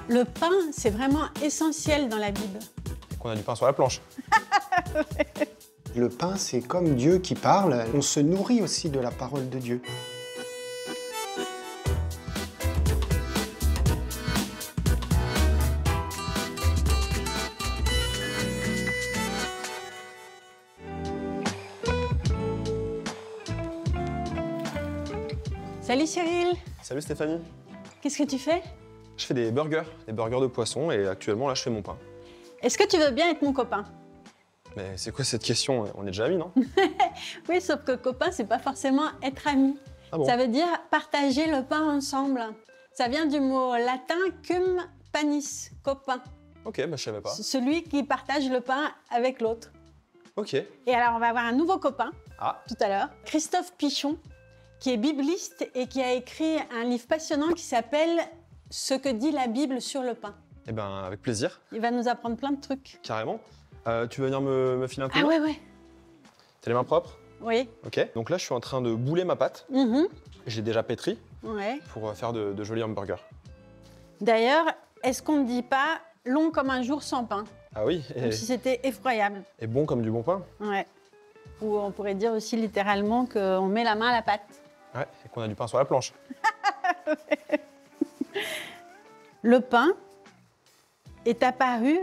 Le pain, c'est vraiment essentiel dans la Bible. Qu'on a du pain sur la planche. Le pain, c'est comme Dieu qui parle. On se nourrit aussi de la parole de Dieu. Salut Cyril, Salut Stéphanie. qu'est-ce que tu fais? Je fais des burgers de poisson et actuellement là je fais mon pain. Est-ce que tu veux bien être mon copain? Mais c'est quoi cette question? On est déjà amis, non? Oui, sauf que copain, c'est pas forcément être ami. Ah bon? Ça veut dire partager le pain ensemble. Ça vient du mot latin cum panis, copain. Ok, bah je savais pas. Celui qui partage le pain avec l'autre. Ok. Et alors, on va avoir un nouveau copain Ah, tout à l'heure, Christophe Pichon, qui est bibliste et qui a écrit un livre passionnant qui s'appelle « Ce que dit la Bible sur le pain eh ben avec plaisir, ». Il va nous apprendre plein de trucs. carrément. Tu veux venir me filer un coup? Ah ouais, ouais. T'as les mains propres? Oui. Ok. Donc là je suis en train de bouler ma pâte. Mhm. J'ai déjà pétri Ouais. pour faire de jolis hamburgers. D'ailleurs, est-ce qu'on ne dit pas « long comme un jour sans pain Ah oui, » Comme si c'était effroyable. et bon comme du bon pain. Ouais. Ou on pourrait dire aussi littéralement qu'on met la main à la pâte. Ouais, et qu'on a du pain sur la planche. Le pain est apparu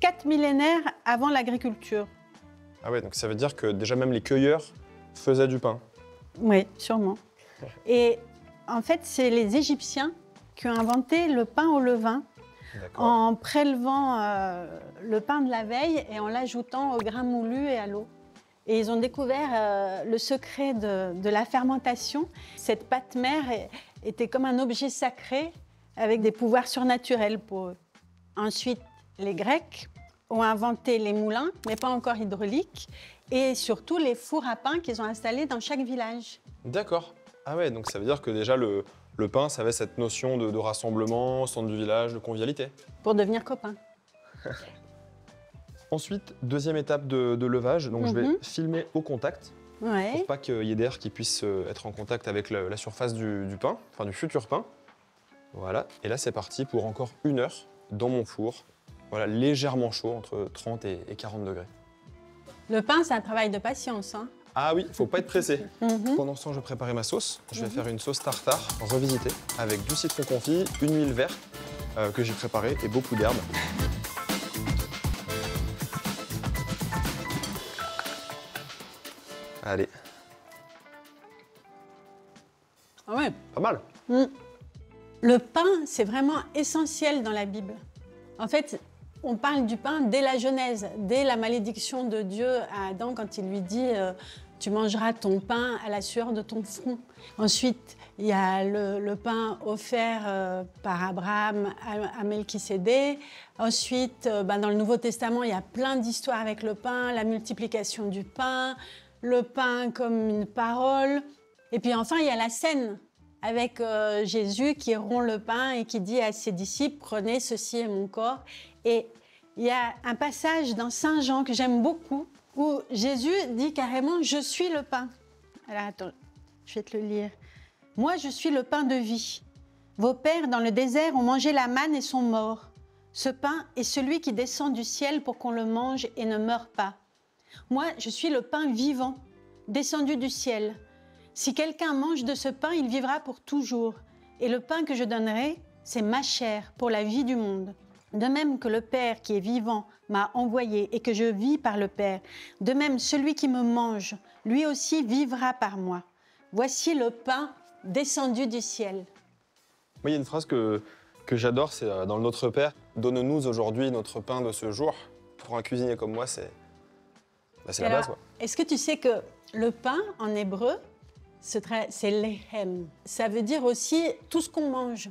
4 millénaires avant l'agriculture. Ah ouais, donc ça veut dire que déjà même les cueilleurs faisaient du pain. Oui, sûrement. Et en fait, c'est les Égyptiens qui ont inventé le pain au levain D'accord. en prélevant le pain de la veille et en l'ajoutant au grain moulu et à l'eau. Et ils ont découvert le secret de la fermentation. Cette pâte mère était comme un objet sacré avec des pouvoirs surnaturels pour eux. Ensuite, les Grecs ont inventé les moulins, mais pas encore hydrauliques, et surtout les fours à pain qu'ils ont installés dans chaque village. D'accord. Ah ouais, donc ça veut dire que déjà le pain, ça avait cette notion de rassemblement, au centre du village, de convivialité. Pour devenir copains. Ensuite, deuxième étape de levage, donc je vais Mhm. filmer au contact, Ouais. pour pas qu'il y ait d'air qui puisse être en contact avec la surface du pain, enfin du futur pain. Voilà, et là c'est parti pour encore 1 heure dans mon four. Voilà, légèrement chaud, entre 30 et 40 degrés. Le pain, c'est un travail de patience, hein. Ah oui, faut pas être pressé. Mhm. Pendant ce temps, je vais préparer ma sauce. Je vais faire une sauce tartare revisitée avec du citron confit, une huile verte que j'ai préparée et beaucoup d'herbes. Allez, Ah ouais. pas mal. Le pain, c'est vraiment essentiel dans la Bible. En fait, on parle du pain dès la Genèse, dès la malédiction de Dieu à Adam quand il lui dit tu mangeras ton pain à la sueur de ton front. Ensuite, il y a le pain offert par Abraham à Melchisédée. Ensuite, dans le Nouveau Testament, il y a plein d'histoires avec le pain, la multiplication du pain, le pain comme une parole. Et puis enfin, il y a la scène avec Jésus qui rompt le pain et qui dit à ses disciples « Prenez, ceci est mon corps ». Et il y a un passage dans Saint Jean que j'aime beaucoup où Jésus dit carrément « Je suis le pain ». Alors attends, je vais te le lire. « Moi, je suis le pain de vie. Vos pères dans le désert ont mangé la manne et sont morts. Ce pain est celui qui descend du ciel pour qu'on le mange et ne meure pas. Moi, je suis le pain vivant, descendu du ciel. Si quelqu'un mange de ce pain, il vivra pour toujours. Et le pain que je donnerai, c'est ma chair pour la vie du monde. De même que le Père qui est vivant m'a envoyé et que je vis par le Père, de même celui qui me mange, lui aussi vivra par moi. Voici le pain descendu du ciel. » Moi, il y a une phrase que j'adore, c'est dans le Notre Père. « Donne-nous aujourd'hui notre pain de ce jour ». Pour un cuisinier comme moi, c'est la Alors, base, quoi. est-ce que tu sais que le pain, en hébreu, c'est lehem. Ça veut dire aussi tout ce qu'on mange.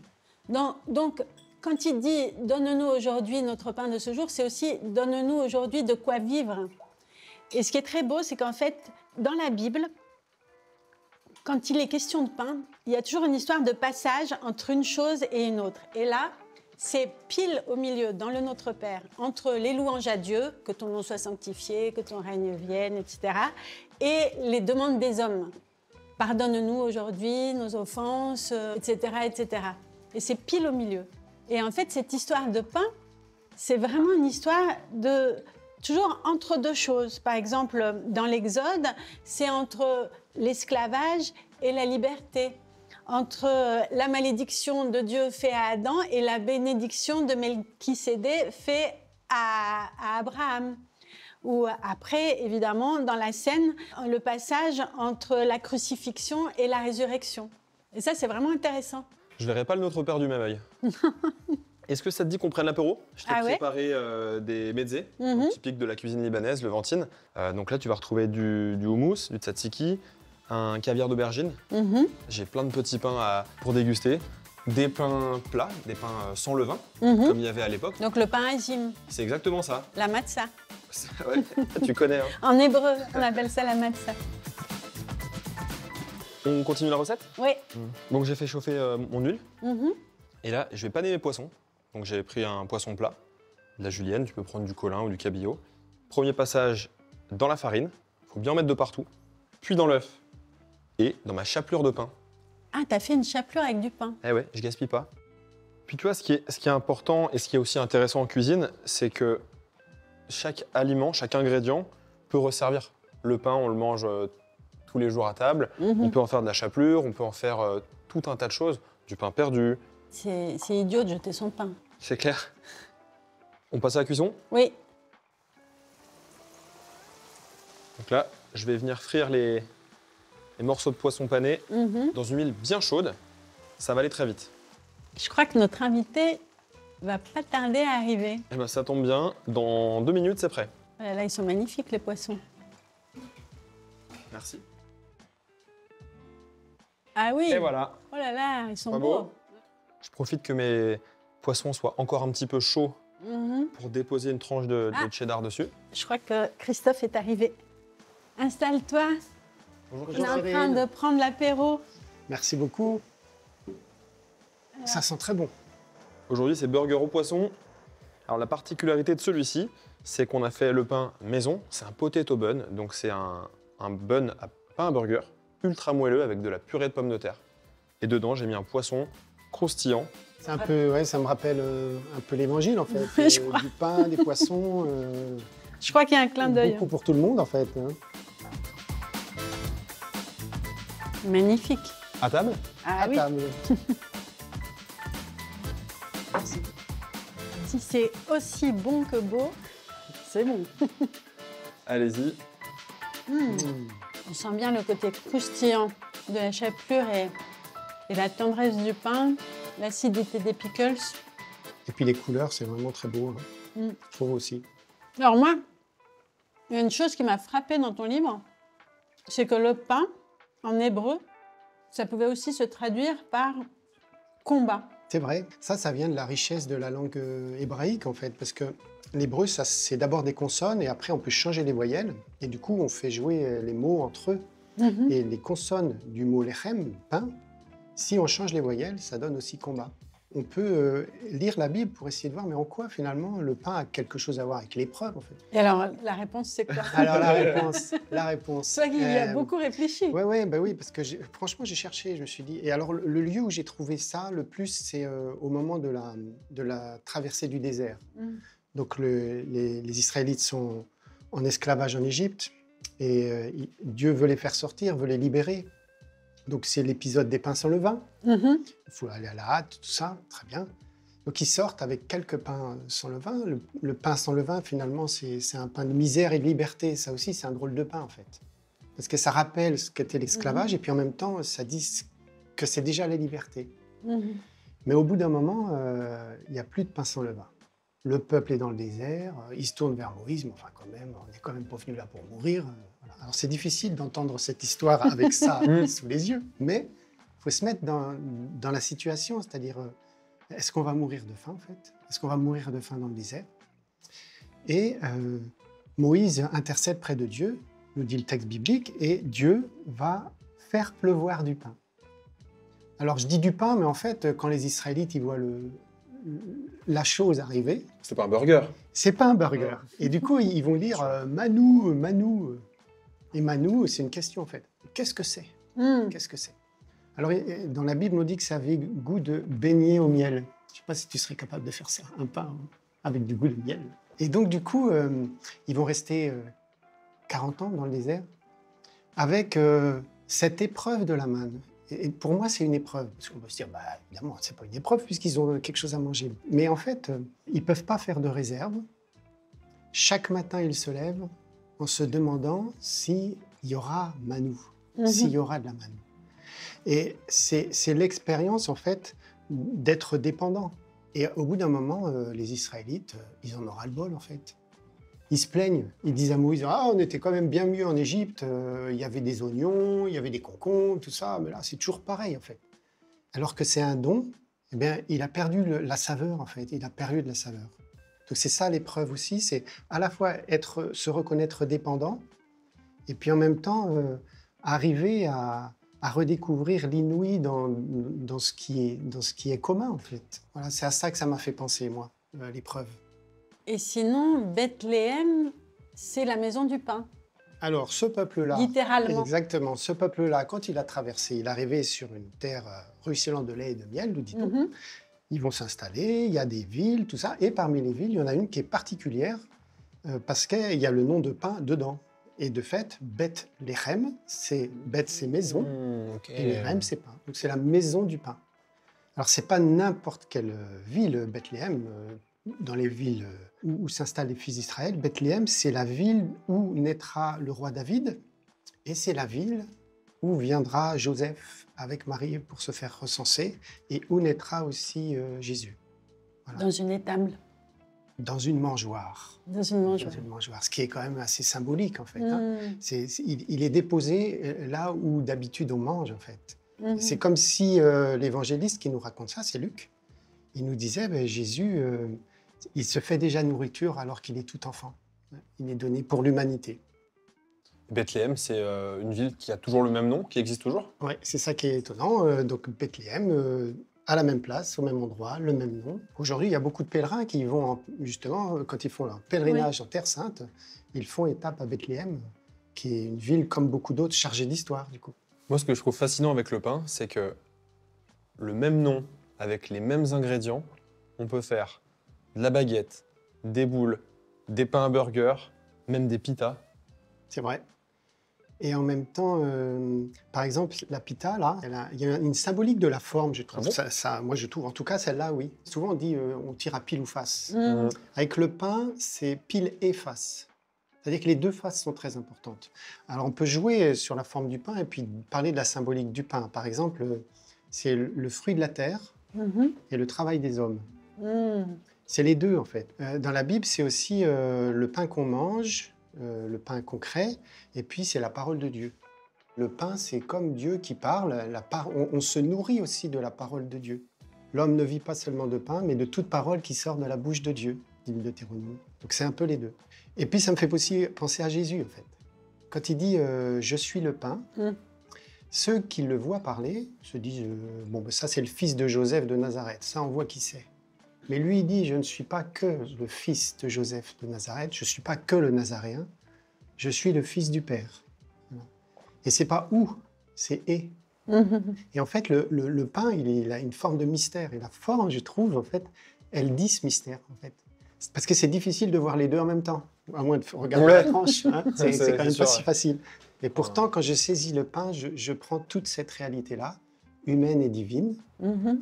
Donc, quand il dit « donne-nous aujourd'hui notre pain de ce jour », c'est aussi « donne-nous aujourd'hui de quoi vivre ». Et ce qui est très beau, c'est qu'en fait, dans la Bible, quand il est question de pain, il y a toujours une histoire de passage entre une chose et une autre. Et là, c'est pile au milieu, dans le Notre Père, entre les louanges à Dieu, que ton nom soit sanctifié, que ton règne vienne, etc., et les demandes des hommes. Pardonne-nous aujourd'hui nos offenses, etc., etc. Et c'est pile au milieu. Et en fait, cette histoire de pain, c'est vraiment une histoire de toujours entre deux choses. Par exemple, dans l'Exode, c'est entre l'esclavage et la liberté, entre la malédiction de Dieu faite à Adam et la bénédiction de Melchisédek faite à Abraham. Ou après, évidemment, dans la scène, le passage entre la crucifixion et la résurrection. Et ça, c'est vraiment intéressant. Je verrai pas le Notre Père du même œil. Est-ce que ça te dit qu'on prenne l'apéro? Je t'ai préparé des mezzés, typiques de la cuisine libanaise, levantine. Donc là, tu vas retrouver du houmous, du tzatziki, un caviar d'aubergine. J'ai plein de petits pains pour déguster. Des pains plats, des pains sans levain, comme il y avait à l'époque. Donc le pain azim. C'est exactement ça. La matzah. Ouais, tu connais. Hein. En hébreu, on appelle ça la matzah. On continue la recette? Oui. Donc j'ai fait chauffer mon huile. Et là, je vais paner mes poissons. Donc j'ai pris un poisson plat, de la julienne, tu peux prendre du colin ou du cabillaud. Premier passage dans la farine, il faut bien en mettre de partout. Puis dans l'œuf et dans ma chapelure de pain. Ah, t'as fait une chapelure avec du pain. Eh ouais, je gaspille pas. Puis tu vois, ce qui est important et ce qui est aussi intéressant en cuisine, c'est que chaque aliment, chaque ingrédient peut resservir. Le pain, on le mange tous les jours à table. On peut en faire de la chapelure, on peut en faire tout un tas de choses. Du pain perdu. C'est idiot de jeter son pain. C'est clair. On passe à la cuisson? Oui. Donc là, je vais venir frire les morceaux de poisson pané dans une huile bien chaude. Ça va aller très vite. Je crois que notre invité va pas tarder à arriver. Eh ben, ça tombe bien, dans 2 minutes, c'est prêt. Oh là là, ils sont magnifiques, les poissons. Merci. Ah oui. Et voilà. Oh là là, ils sont Pas beaux. beau? Je profite que mes poissons soient encore un petit peu chauds pour déposer une tranche de cheddar dessus. Je crois que Christophe est arrivé. Installe-toi. Bonjour, On est en train de prendre l'apéro. Merci beaucoup. Ça sent très bon. Aujourd'hui, c'est burger au poisson. Alors, la particularité de celui-ci, c'est qu'on a fait le pain maison. C'est un potato bun, donc c'est un bun, pas un burger, ultra moelleux avec de la purée de pommes de terre. Et dedans, j'ai mis un poisson croustillant. C'est un peu, ouais, ça me rappelle un peu l'évangile en fait. Je crois. Du pain, des poissons. Je crois qu'il y a un clin d'œil. Beaucoup pour tout le monde en fait. Hein. Magnifique. À table? Ah À oui. table. Si c'est aussi bon que beau, c'est bon. Allez-y. On sent bien le côté croustillant de la chapelure et la tendresse du pain, l'acidité des pickles. Et puis les couleurs, c'est vraiment très beau. Hein. Je trouve aussi. Alors moi, il y a une chose qui m'a frappée dans ton livre, c'est que le pain, en hébreu, ça pouvait aussi se traduire par combat. C'est vrai. Ça vient de la richesse de la langue hébraïque en fait, parce que l'hébreu, ça c'est d'abord des consonnes et après on peut changer les voyelles et du coup on fait jouer les mots entre eux. Et les consonnes du mot lechem, pain, si on change les voyelles, ça donne aussi combat. On peut lire la Bible pour essayer de voir, mais en quoi finalement le pain a quelque chose à voir avec l'épreuve en fait. Et alors, la réponse, c'est quoi? Alors la réponse. Toi qui y as beaucoup réfléchi. Oui, parce que franchement j'ai cherché, je me suis dit. Et alors le lieu où j'ai trouvé ça le plus, c'est au moment de la traversée du désert. Donc les Israélites sont en esclavage en Égypte et Dieu veut les faire sortir, veut les libérer. Donc c'est l'épisode des pains sans levain. Il faut aller à la hâte, tout ça, très bien. Donc ils sortent avec quelques pains sans levain. Le pain sans levain, finalement, c'est un pain de misère et de liberté. Ça aussi, c'est un drôle de pain, en fait. Parce que ça rappelle ce qu'était l'esclavage et puis en même temps, ça dit que c'est déjà la liberté. Mais au bout d'un moment, il n'y a plus de pain sans levain. Le peuple est dans le désert, il se tourne vers Moïse, mais enfin quand même, on n'est quand même pas venu là pour mourir. Voilà. Alors c'est difficile d'entendre cette histoire avec ça sous les yeux, mais il faut se mettre dans la situation, c'est-à-dire, est-ce qu'on va mourir de faim en fait? Est-ce qu'on va mourir de faim dans le désert? Et Moïse intercède près de Dieu, nous dit le texte biblique, et Dieu va faire pleuvoir du pain. Alors je dis du pain, mais en fait, quand les Israélites ils voient la chose arriver. C'est pas un burger. C'est pas un burger. Et du coup, ils vont dire Manou, Manou. Et Manou, c'est une question en fait. Qu'est-ce que c'est? Qu'est-ce que c'est? Alors, dans la Bible, on dit que ça avait goût de beignet au miel. Je ne sais pas si tu serais capable de faire ça, un pain avec du goût de miel. Et donc, du coup, ils vont rester 40 ans dans le désert avec cette épreuve de la manne. Et pour moi, c'est une épreuve. Parce qu'on peut se dire, bah, évidemment, ce n'est pas une épreuve puisqu'ils ont quelque chose à manger. Mais en fait, ils ne peuvent pas faire de réserve. Chaque matin, ils se lèvent en se demandant s'il y aura manou, s'il y aura de la manne. Et c'est l'expérience, en fait, d'être dépendant. Et au bout d'un moment, les Israélites, ils en auront le bol, en fait. Ils se plaignent, ils disent à Moïse, ah, on était quand même bien mieux en Égypte, il y avait des oignons, il y avait des concombres, tout ça, mais là, c'est toujours pareil, en fait. Alors que c'est un don, eh bien, il a perdu la saveur, en fait, il a perdu de la saveur. Donc c'est ça l'épreuve aussi, c'est à la fois se reconnaître dépendant, et puis en même temps, arriver à redécouvrir l'inouï dans ce qui est commun, en fait. Voilà, c'est à ça que ça m'a fait penser, moi, l'épreuve. Et sinon, Bethléem, c'est la maison du pain. Alors, ce peuple-là... Littéralement. Exactement. Ce peuple-là, quand il a traversé, il est arrivé sur une terre ruisselante de lait et de miel, nous dit-on. Ils vont s'installer, il y a des villes, tout ça. Et parmi les villes, il y en a une qui est particulière parce qu'il y a le nom de pain dedans. Et de fait, Bethléem, c'est Beth, c'est maison, et Léhem, c'est pain. Donc, c'est la maison du pain. Alors, c'est pas n'importe quelle ville, Bethléem. Dans les villes où s'installent les fils d'Israël, Bethléem, c'est la ville où naîtra le roi David, et c'est la ville où viendra Joseph avec Marie pour se faire recenser, et où naîtra aussi Jésus. Voilà. Dans une étable. Dans une mangeoire. Dans une mangeoire. Dans une mangeoire, ce qui est quand même assez symbolique, en fait. Hein. Il est déposé là où d'habitude on mange, en fait. C'est comme si l'évangéliste qui nous raconte ça, c'est Luc. Il nous disait, ben, Jésus, il se fait déjà nourriture alors qu'il est tout enfant. Il est donné pour l'humanité. Bethléem, c'est une ville qui a toujours le même nom, qui existe toujours? Oui, c'est ça qui est étonnant. Donc Bethléem, à la même place, au même endroit, le même nom. Aujourd'hui, il y a beaucoup de pèlerins qui vont, justement, quand ils font leur pèlerinage en Terre Sainte, ils font étape à Bethléem, qui est une ville, comme beaucoup d'autres, chargée d'histoire, du coup. Moi, ce que je trouve fascinant avec le pain, c'est que le même nom, avec les mêmes ingrédients, on peut faire de la baguette, des boules, des pains à burger, même des pitas. C'est vrai. Et en même temps, par exemple, la pita, là, il y a une symbolique de la forme, je trouve. Ah bon? Moi, je trouve, en tout cas, celle-là, oui. Souvent, on dit on tire à pile ou face. Avec le pain, c'est pile et face. C'est-à-dire que les deux faces sont très importantes. Alors, on peut jouer sur la forme du pain et puis parler de la symbolique du pain. Par exemple, c'est le fruit de la terre et le travail des hommes. C'est les deux, en fait. Dans la Bible, c'est aussi le pain qu'on mange, le pain concret, et puis c'est la parole de Dieu. Le pain, c'est comme Dieu qui parle. On se nourrit aussi de la parole de Dieu. L'homme ne vit pas seulement de pain, mais de toute parole qui sort de la bouche de Dieu, dit le Deutéronome. Donc c'est un peu les deux. Et puis ça me fait aussi penser à Jésus, en fait. Quand il dit « je suis le pain », ceux qui le voient parler se disent « bon, ben ça c'est le fils de Joseph de Nazareth, ça on voit qui c'est ». Mais lui, il dit, je ne suis pas que le fils de Joseph de Nazareth, je ne suis pas que le Nazaréen, je suis le fils du Père. Voilà. Et c'est pas où, c'est et. Et en fait, le pain, il a une forme de mystère. Et la forme, je trouve, en fait, elle dit ce mystère, en fait. Parce que c'est difficile de voir les deux en même temps, à moins de regarder la tranche. Hein, c'est quand même pas si facile. Et pourtant, quand je saisis le pain, je prends toute cette réalité-là, humaine et divine,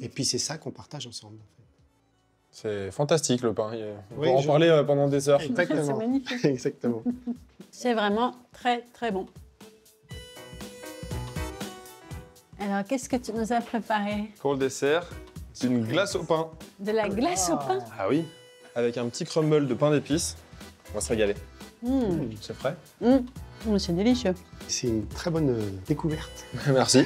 et puis c'est ça qu'on partage ensemble. C'est fantastique, le pain. On peut en parler pendant des heures. Exactement. C'est magnifique. Exactement. C'est vraiment très, très bon. Alors, qu'est-ce que tu nous as préparé? Pour le dessert, c'est une glace au pain. De la glace au pain? Ah oui, avec un petit crumble de pain d'épices. On va se régaler. C'est frais. C'est délicieux. C'est une très bonne découverte. Merci.